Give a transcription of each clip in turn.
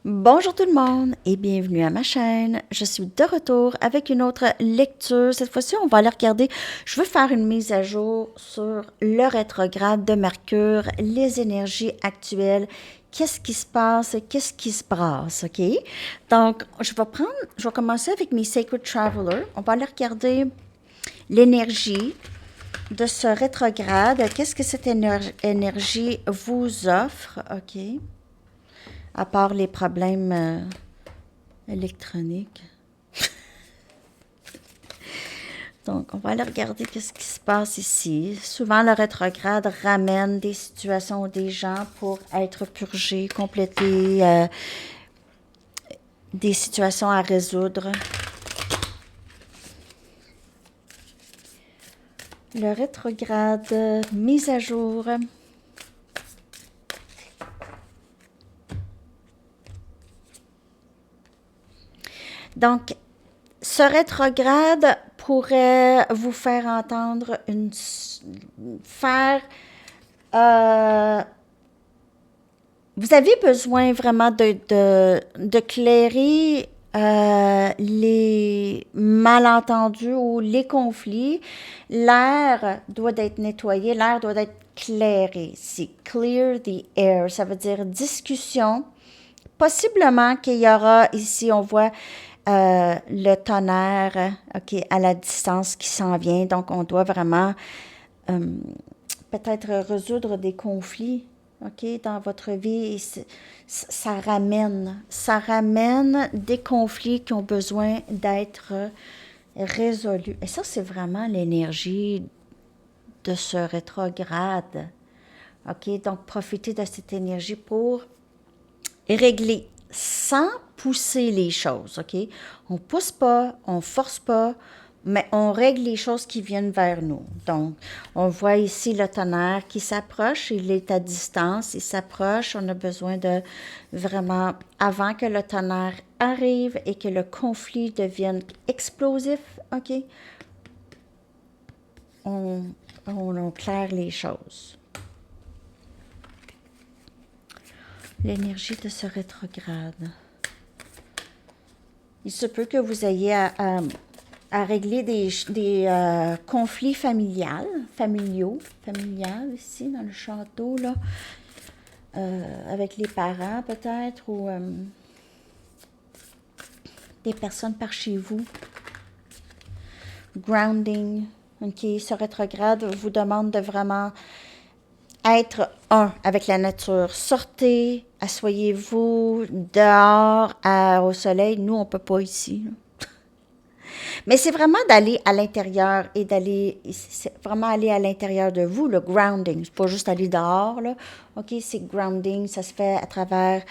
Bonjour tout le monde et bienvenue à ma chaîne. Je suis de retour avec une autre lecture. Cette fois-ci, on va aller regarder. Je veux faire une mise à jour sur le rétrograde de Mercure, les énergies actuelles. Qu'est-ce qui se passe? Qu'est-ce qui se brasse? OK? Donc, je vais commencer avec mes Sacred Travelers. On va aller regarder l'énergie de ce rétrograde. Qu'est-ce que cette énergie vous offre? OK? À part les problèmes électroniques. Donc, on va aller regarder ce qui se passe ici. Souvent, le rétrograde ramène des situations ou des gens pour être purgés, compléter des situations à résoudre. Le rétrograde, mise à jour. Donc, ce rétrograde pourrait vous faire entendre vous avez besoin vraiment de clairer les malentendus ou les conflits. L'air doit être nettoyé, l'air doit être clairé. C'est clear the air, ça veut dire discussion. Possiblement qu'il y aura ici, on voit le tonnerre, OK, à la distance qui s'en vient. Donc, on doit vraiment peut-être résoudre des conflits, OK, dans votre vie. Et ça ramène des conflits qui ont besoin d'être résolus. Et ça, c'est vraiment l'énergie de ce rétrograde. OK, donc profitez de cette énergie pour régler sans pousser les choses, OK? On pousse pas, on force pas, mais on règle les choses qui viennent vers nous. Donc, on voit ici le tonnerre qui s'approche, il est à distance, il s'approche, on a besoin de vraiment, avant que le tonnerre arrive et que le conflit devienne explosif, OK? On claire les choses. L'énergie de ce rétrograde. Il se peut que vous ayez à régler des conflits familiaux ici dans le château, là, avec les parents peut-être, ou des personnes par chez vous. Grounding, ok, ce rétrograde vous demande de vraiment être un avec la nature. Sortez, asseyez-vous dehors au soleil. Nous, on peut pas ici. Mais c'est vraiment d'aller à l'intérieur et c'est vraiment aller à l'intérieur de vous, le grounding. C'est pas juste aller dehors, là. OK, c'est grounding, ça se fait à travers,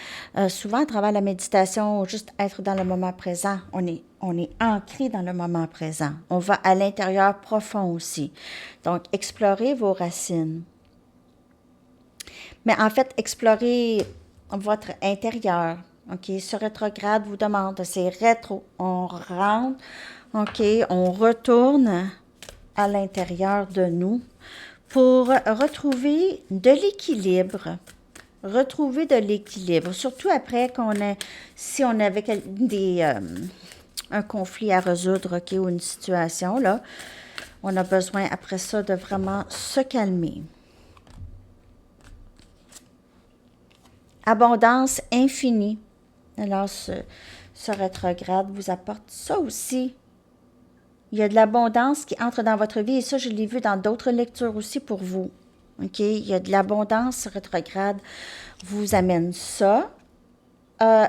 souvent à travers la méditation, juste être dans le moment présent. On est ancré dans le moment présent. On va à l'intérieur profond aussi. Donc, explorez vos racines. Mais en fait, explorez votre intérieur. OK, ce rétrograde vous demande, c'est rétro. On rentre, OK, on retourne à l'intérieur de nous pour retrouver de l'équilibre. Retrouver de l'équilibre, surtout après si on avait un conflit à résoudre, OK, ou une situation, là, on a besoin après ça de vraiment se calmer. Abondance infinie. Alors, ce rétrograde vous apporte ça aussi. Il y a de l'abondance qui entre dans votre vie et ça, je l'ai vu dans d'autres lectures aussi pour vous. OK? Il y a de l'abondance, ce rétrograde vous amène ça.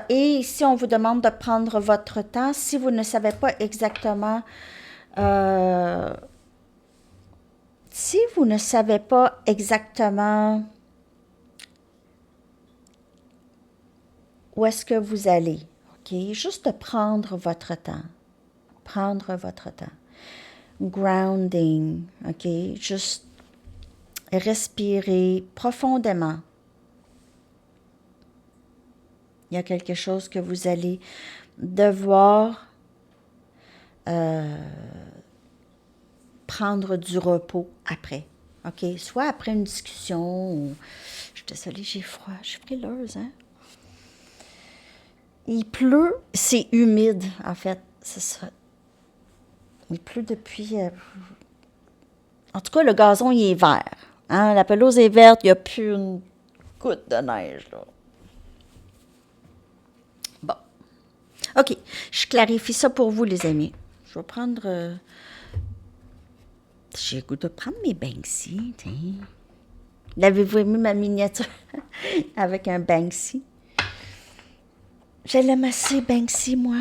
Et si on vous demande de prendre votre temps, si vous ne savez pas exactement, si vous ne savez pas exactement où est-ce que vous allez, OK? Juste de prendre votre temps. Prendre votre temps. Grounding, OK? Juste respirer profondément. Il y a quelque chose que vous allez devoir prendre du repos après. OK? Soit après une discussion ou... Je suis désolée, j'ai froid. Je suis frileuse, hein? Il pleut, c'est humide, en fait. C'est ça. Il pleut depuis... En tout cas, le gazon, il est vert. Hein? La pelouse est verte, il n'y a plus une goutte de neige, là. Bon. OK. Je clarifie ça pour vous, les amis. Je vais prendre... J'ai le goût de prendre mes Banksy, tiens. L'avez-vous aimé ma miniature avec un Banksy? Je l'aime assez, Banksy, moi.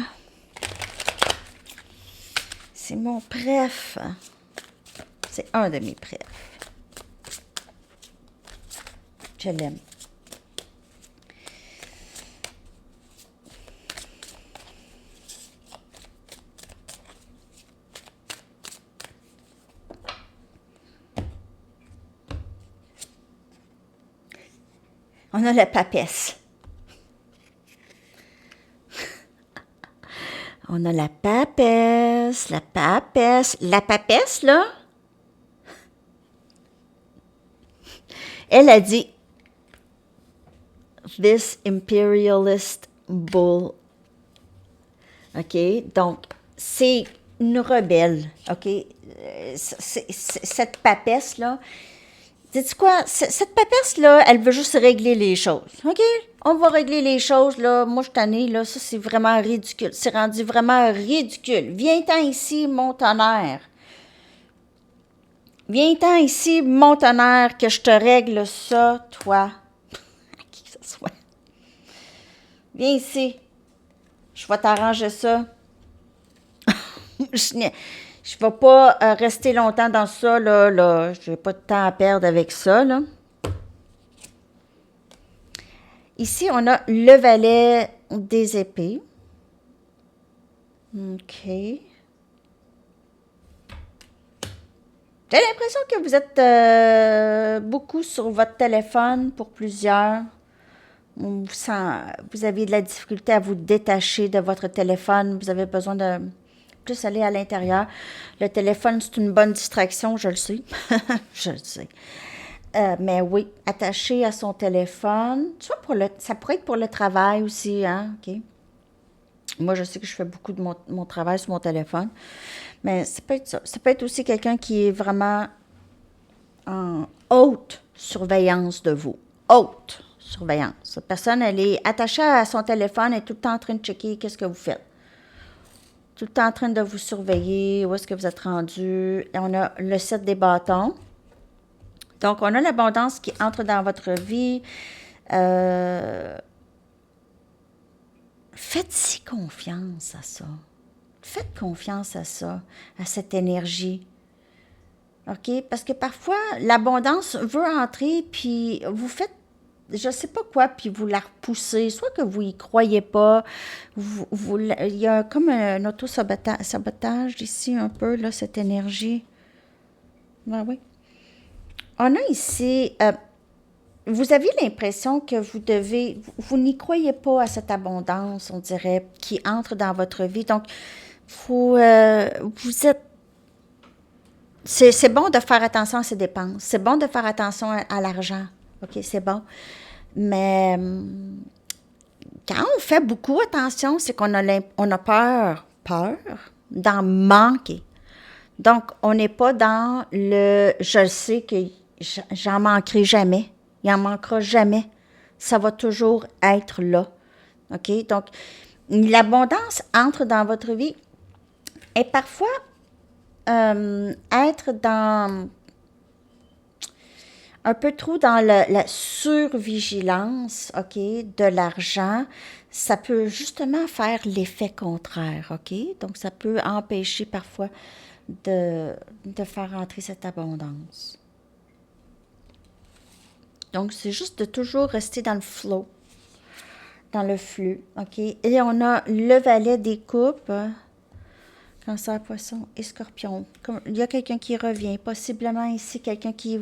C'est mon préf. C'est un de mes préfs. Je l'aime. On a la papesse. On a la papesse, la papesse. La papesse, là, elle a dit « This imperialist bull ». OK? Donc, c'est une rebelle. OK? Cette papesse-là, sais-tu quoi? Cette papesse-là, elle veut juste régler les choses. OK? On va régler les choses, là. Moi, je suis tannée, là. Ça, c'est vraiment ridicule. C'est rendu vraiment ridicule. Viens-t'en ici, mon tonnerre. Viens-t'en ici, mon tonnerre, que je te règle ça, toi. À qui que ce soit. Viens ici. Je vais t'arranger ça. Je ne vais pas rester longtemps dans ça, là. Je n'ai pas de temps à perdre avec ça, là. Ici, on a le valet des épées. OK. J'ai l'impression que vous êtes beaucoup sur votre téléphone pour plusieurs. Vous avez de la difficulté à vous détacher de votre téléphone. Vous avez besoin de plus aller à l'intérieur. Le téléphone, c'est une bonne distraction, je le sais. Je le sais. Mais oui, attaché à son téléphone. Soit ça pourrait être pour le travail aussi, hein? OK. Moi, je sais que je fais beaucoup de mon travail sur mon téléphone. Mais ça peut être ça. Ça peut être aussi quelqu'un qui est vraiment en haute surveillance de vous. Haute surveillance. Cette personne, elle est attachée à son téléphone, elle est tout le temps en train de checker qu'est-ce que vous faites. Tout le temps en train de vous surveiller, où est-ce que vous êtes rendu. Et on a le 7 des bâtons. Donc, on a l'abondance qui entre dans votre vie. Faites-y confiance à ça. Faites confiance à ça, à cette énergie. OK? Parce que parfois, l'abondance veut entrer, puis vous faites, je ne sais pas quoi, puis vous la repoussez. Soit que vous y croyez pas. Il y a comme un auto-sabotage ici, un peu, là, cette énergie. Ben oui. On a ici, vous avez l'impression que vous n'y croyez pas à cette abondance, on dirait, qui entre dans votre vie. Donc, vous êtes, c'est bon de faire attention à ses dépenses. C'est bon de faire attention à l'argent. OK, c'est bon. Mais quand on fait beaucoup attention, c'est qu'on a peur d'en manquer. Donc, on n'est pas dans le « je sais que j'en manquerai jamais ». Il n'en manquera jamais. Ça va toujours être là. OK? Donc, l'abondance entre dans votre vie et parfois être dans un peu trop dans la survigilance, OK, de l'argent, ça peut justement faire l'effet contraire, OK? Donc, ça peut empêcher parfois de faire entrer cette abondance. Donc, c'est juste de toujours rester dans le flow, dans le flux, OK? Et on a le valet des coupes, Cancer, Poisson et Scorpion. Il y a quelqu'un qui revient, possiblement ici, quelqu'un qui...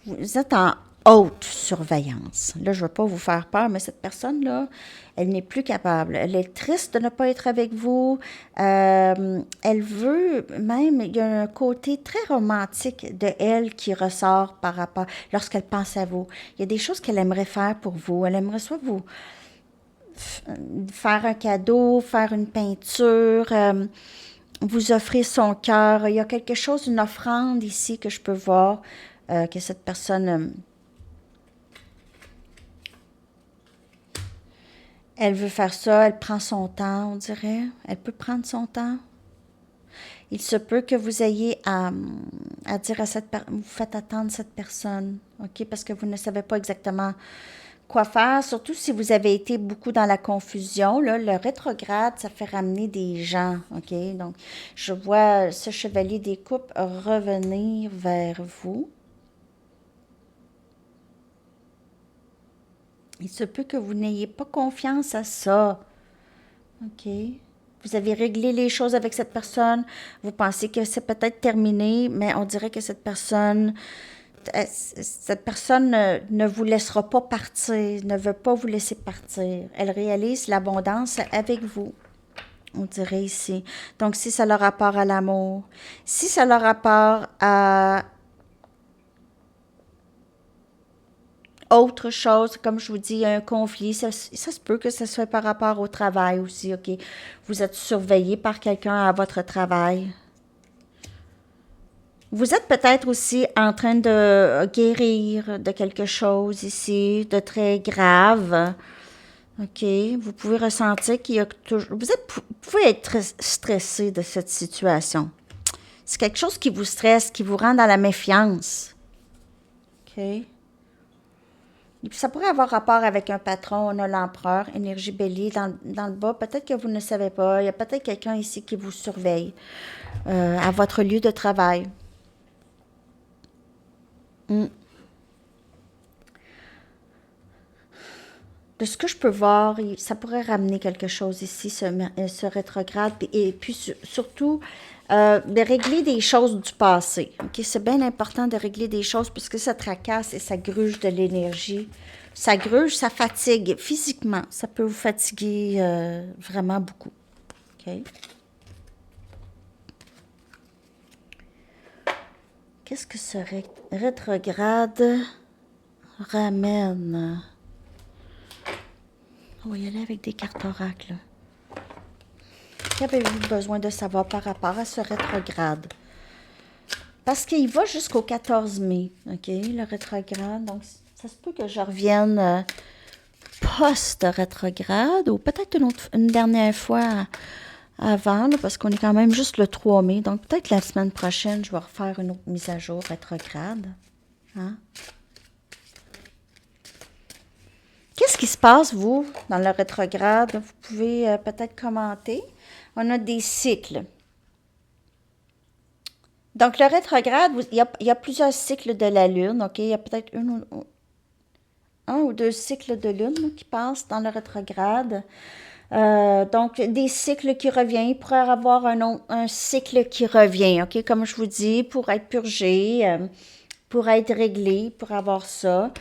Vous êtes en haute surveillance. Là, je ne veux pas vous faire peur, mais cette personne-là, elle n'est plus capable. Elle est triste de ne pas être avec vous. Elle veut même, il y a un côté très romantique de elle qui ressort par rapport, lorsqu'elle pense à vous. Il y a des choses qu'elle aimerait faire pour vous. Elle aimerait soit faire un cadeau, faire une peinture, vous offrir son cœur. Il y a quelque chose, une offrande ici que je peux voir que cette personne, elle veut faire ça, elle prend son temps, on dirait. Elle peut prendre son temps. Il se peut que vous ayez à dire à cette personne, vous faites attendre cette personne, OK? Parce que vous ne savez pas exactement quoi faire, surtout si vous avez été beaucoup dans la confusion. Là, le rétrograde, ça fait ramener des gens, OK? Donc, je vois ce chevalier des coupes revenir vers vous. Il se peut que vous n'ayez pas confiance à ça, OK? Vous avez réglé les choses avec cette personne, vous pensez que c'est peut-être terminé, mais on dirait que cette personne ne vous laissera pas partir, ne veut pas vous laisser partir. Elle réalise l'abondance avec vous, on dirait ici. Donc, si ça a rapport à l'amour, si ça a rapport à autre chose, comme je vous dis, un conflit, ça se peut que ce soit par rapport au travail aussi, OK? Vous êtes surveillé par quelqu'un à votre travail. Vous êtes peut-être aussi en train de guérir de quelque chose ici, de très grave. OK. Vous pouvez ressentir qu'il y a toujours... Vous pouvez être très stressé de cette situation. C'est quelque chose qui vous stresse, qui vous rend dans la méfiance. OK. Et puis ça pourrait avoir rapport avec un patron. On a l'empereur, énergie bélier dans le bas. Peut-être que vous ne savez pas. Il y a peut-être quelqu'un ici qui vous surveille à votre lieu de travail. Mm. De ce que je peux voir, ça pourrait ramener quelque chose ici, ce rétrograde, et puis surtout de régler des choses du passé. Okay? C'est bien important de régler des choses puisque ça tracasse et ça gruge de l'énergie. Ça gruge, ça fatigue physiquement. Ça peut vous fatiguer vraiment beaucoup. Okay? Qu'est-ce que ce rétrograde ramène? On va y aller avec des cartes oracles. Qu'avez-vous besoin de savoir par rapport à ce rétrograde? Parce qu'il va jusqu'au 14 mai, OK, le rétrograde. Donc, ça se peut que je revienne post-rétrograde ou peut-être une dernière fois avant, là, parce qu'on est quand même juste le 3 mai. Donc, peut-être la semaine prochaine, je vais refaire une autre mise à jour rétrograde. Hein? Qu'est-ce qui se passe, vous, dans le rétrograde? Vous pouvez peut-être commenter. On a des cycles. Donc, le rétrograde, il y a plusieurs cycles de la Lune, OK? Il y a peut-être un ou deux cycles de Lune là, qui passent dans le rétrograde. Donc, des cycles qui reviennent. Il pourrait y avoir un cycle qui revient, OK? Comme je vous dis, pour être purgé, pour être réglé, pour avoir ça.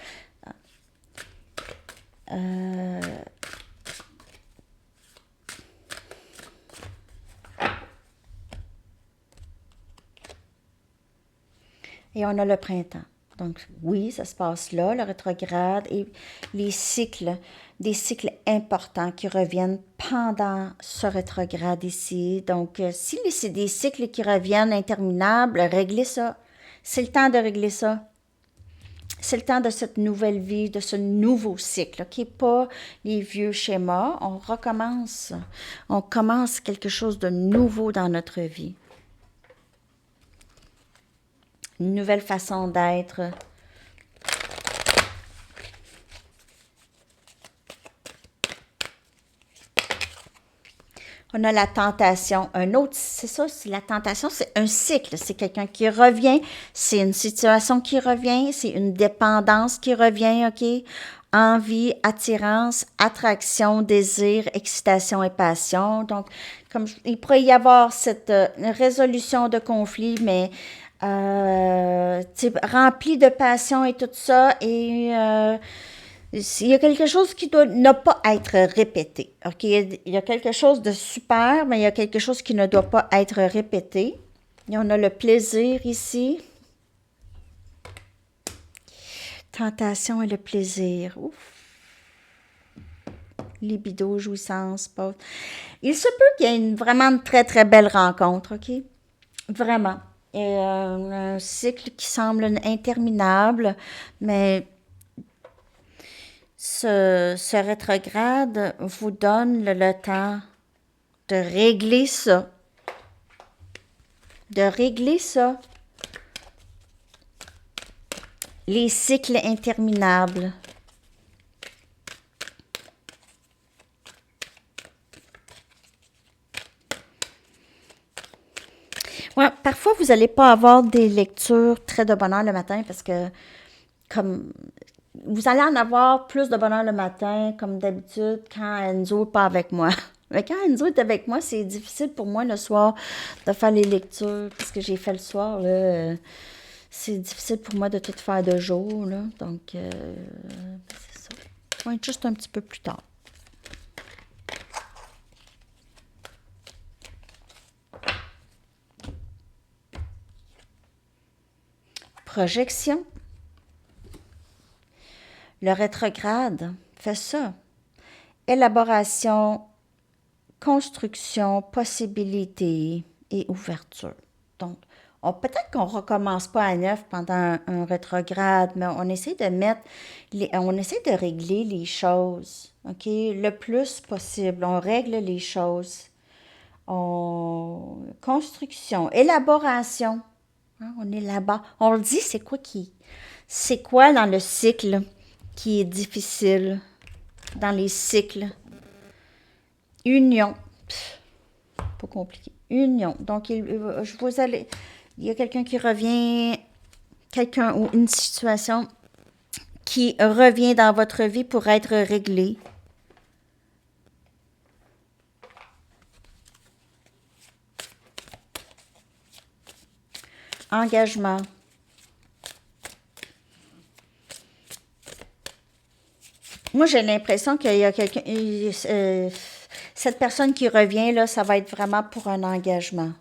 Et on a le printemps. Donc, oui, ça se passe là, le rétrograde et les cycles, des cycles importants qui reviennent pendant ce rétrograde ici. Donc, si c'est des cycles qui reviennent interminables, réglez ça. C'est le temps de régler ça. C'est le temps de cette nouvelle vie, de ce nouveau cycle, OK? Pas les vieux schémas. On recommence. On commence quelque chose de nouveau dans notre vie. Une nouvelle façon d'être. On a la tentation. Un autre, c'est ça, c'est la tentation, c'est un cycle. C'est quelqu'un qui revient, c'est une situation qui revient, c'est une dépendance qui revient, OK? Envie, attirance, attraction, désir, excitation et passion. Donc, il pourrait y avoir cette résolution de conflit, mais rempli de passion et tout ça, et il y a quelque chose qui doit ne pas être répété. Okay? Il y a quelque chose de super, mais il y a quelque chose qui ne doit pas être répété. Et on a le plaisir ici. Tentation et le plaisir. Ouf. libido, jouissance, pause. Il se peut qu'il y ait vraiment une très, très belle rencontre, OK? Vraiment. Et un cycle qui semble interminable, mais ce rétrograde vous donne le temps de régler ça. De régler ça. Les cycles interminables. Ouais, parfois, vous n'allez pas avoir des lectures très de bonheur le matin parce que, comme, vous allez en avoir plus de bonheur le matin, comme d'habitude, quand Enzo n'est pas avec moi. Mais quand Enzo est avec moi, c'est difficile pour moi le soir de faire les lectures. Parce que j'ai fait le soir, là, c'est difficile pour moi de tout faire de jour, là. Donc, c'est ça. Ça va être juste un petit peu plus tard. Projection. Le rétrograde fait ça. Élaboration, construction, possibilité et ouverture. Donc, peut-être qu'on ne recommence pas à neuf pendant un rétrograde, mais on essaie de on essaie de régler les choses, OK? Le plus possible. On règle les choses. Construction, élaboration. Hein, on élabore. On le dit, c'est quoi dans le cycle qui est difficile? Dans les cycles. Union. Pas compliqué. Union. Donc, il y a quelqu'un qui revient, quelqu'un ou une situation qui revient dans votre vie pour être réglée. Engagement. Moi, j'ai l'impression qu'il y a quelqu'un... cette personne qui revient, là, ça va être vraiment pour un engagement.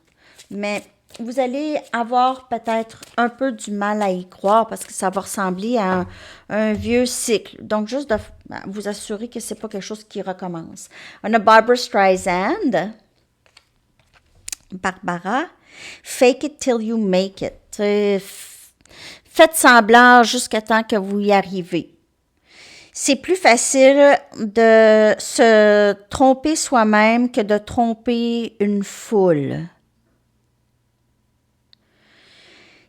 Mais vous allez avoir peut-être un peu du mal à y croire parce que ça va ressembler à un vieux cycle. Donc, juste de vous assurer que c'est pas quelque chose qui recommence. On a Barbra Streisand, Barbara, Fake it till you make it. Faites semblant jusqu'à temps que vous y arrivez. C'est plus facile de se tromper soi-même que de tromper une foule.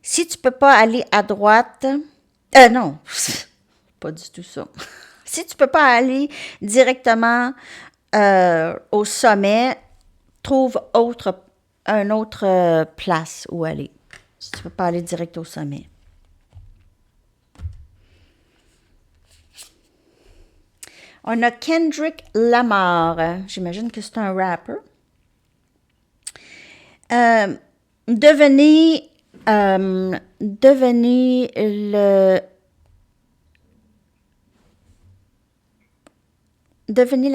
Si tu peux pas aller à droite, non, pas du tout ça. Si tu peux pas aller directement au sommet, trouve une autre place où aller. Si tu peux pas aller direct au sommet. On a Kendrick Lamar. J'imagine que c'est un rapper. Devenez la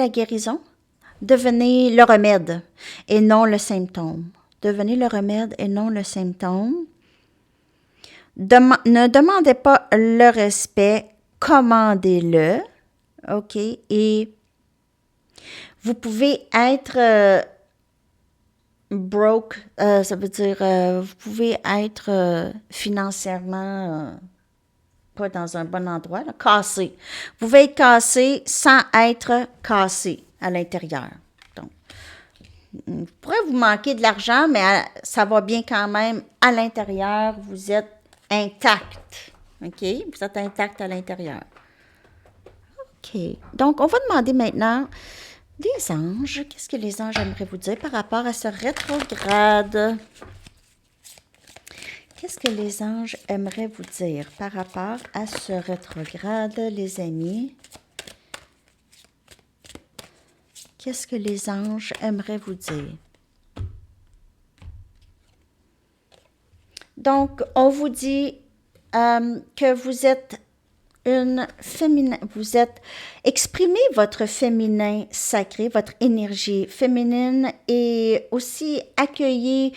guérison. Devenez le remède et non le symptôme. Devenez le remède et non le symptôme. Ne demandez pas le respect, commandez-le. OK? Et vous pouvez être broke, ça veut dire vous pouvez être financièrement pas dans un bon endroit, là, cassé. Vous pouvez être cassé sans être cassé à l'intérieur. Donc, vous pourrez vous manquer de l'argent, mais ça va bien quand même à l'intérieur. Vous êtes intact. OK? Vous êtes intact à l'intérieur. OK. Donc, on va demander maintenant les anges. Qu'est-ce que les anges aimeraient vous dire par rapport à ce rétrograde? Qu'est-ce que les anges aimeraient vous dire par rapport à ce rétrograde, les amis? Qu'est-ce que les anges aimeraient vous dire? Donc, on vous dit que vous êtes exprimez votre féminin sacré, votre énergie féminine et aussi accueillez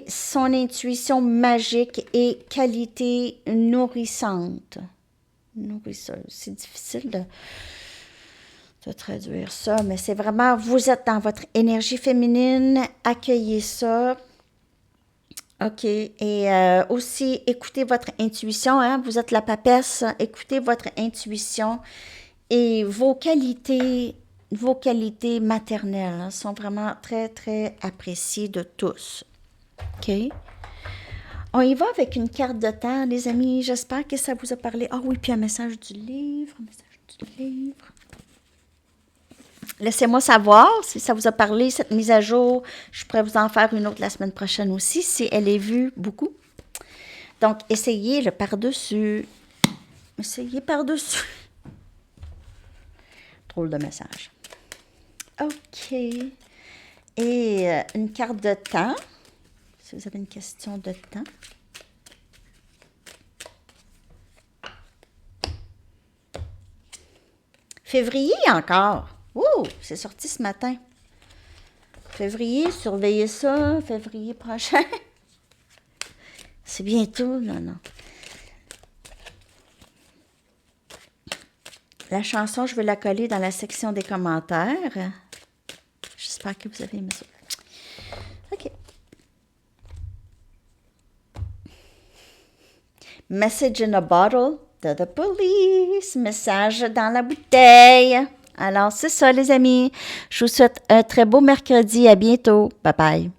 son intuition magique et qualité nourrissante. Nourrisseuse, c'est difficile de traduire ça, mais c'est vraiment, vous êtes dans votre énergie féminine, accueillez ça. OK. Et aussi, écoutez votre intuition, hein? Vous êtes la papesse, écoutez votre intuition et vos qualités maternelles hein, sont vraiment très, très appréciées de tous. OK? On y va avec une carte de temps, les amis. J'espère que ça vous a parlé. Ah oui, puis un message du livre. Laissez-moi savoir si ça vous a parlé, cette mise à jour. Je pourrais vous en faire une autre la semaine prochaine aussi, si elle est vue beaucoup. Donc, essayez le par-dessus. Essayez par-dessus. Drôle de message. OK. Et une carte de temps. Si vous avez une question de temps. Février encore. Ouh, c'est sorti ce matin. Février, surveillez ça. Février prochain. C'est bientôt, non. La chanson, je vais la coller dans la section des commentaires. J'espère que vous avez aimé ça. OK. Message in a bottle to the police. Message dans la bouteille. Alors, c'est ça, les amis. Je vous souhaite un très beau mercredi. À bientôt. Bye bye.